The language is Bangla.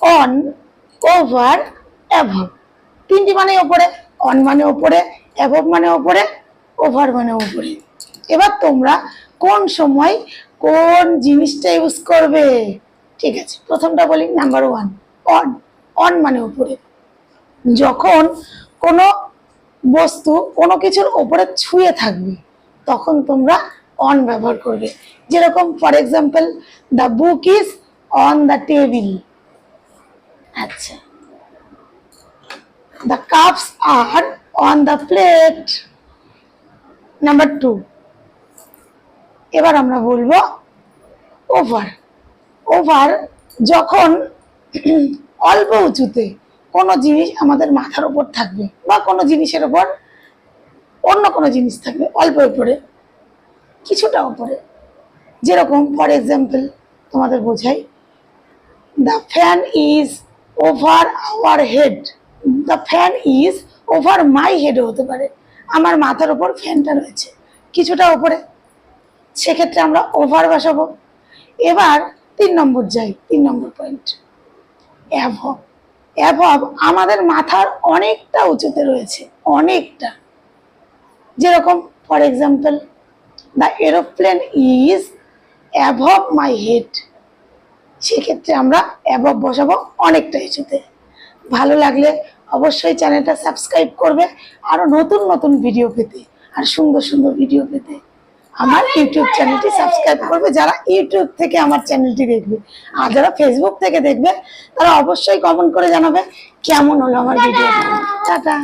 On, over, above. তিনটি মানে ওপরে, অন মানে ওপরে, অ্যাভব মানে ওপরে, ওভার মানে ওপরে। এবার তোমরা কোন সময় কোন জিনিসটা ইউজ করবে? ঠিক আছে, প্রথমটা বলি, নাম্বার 1, অন। অন মানে উপরে। যখন কোনো বস্তু কোনো কিছুর উপরে ছুঁয়ে থাকবে তখন তোমরা অন ব্যবহার করবে। যেরকম for example, the book is on the table. আচ্ছা, the cups are on the plate. Number 2, এবার আমরা বলবো ওভার। ওভার যখন অল্প উঁচুতে কোনো জিনিস আমাদের মাথার উপর থাকবে বা কোনো জিনিসের উপর অন্য কোনো জিনিস থাকবে অল্প উপরে, কিছুটা উপরে। যেরকম ফর এক্সাম্পল তোমাদের বোঝাই, the fan is over our head. The fan is over my হেডও হতে পারে, আমার মাথার উপর ফ্যানটা রয়েছে কিছুটা উপরে, সেক্ষেত্রে আমরা ওভার বসাবো। এবার 3 নম্বর যাই, 3 নম্বর পয়েন্ট, অ্যাভব। অ্যাভব আমাদের মাথার অনেকটা উঁচুতে রয়েছে, অনেকটা। যেরকম for example, the aeroplane is above my head, সেক্ষেত্রে আমরা অ্যাভব বসাবো অনেকটা উঁচুতে। ভালো লাগলে অবশ্যই চ্যানেলটা সাবস্ক্রাইব করবে, আরো নতুন নতুন ভিডিও পেতে আর সুন্দর সুন্দর ভিডিও পেতে আমার ইউটিউব চ্যানেলটি সাবস্ক্রাইব করবে, যারা ইউটিউব থেকে আমার চ্যানেলটি দেখবে। আর যারা ফেসবুক থেকে দেখবে তারা অবশ্যই কমেন্ট করে জানাবে কেমন হলো আমার ভিডিও। টাটা।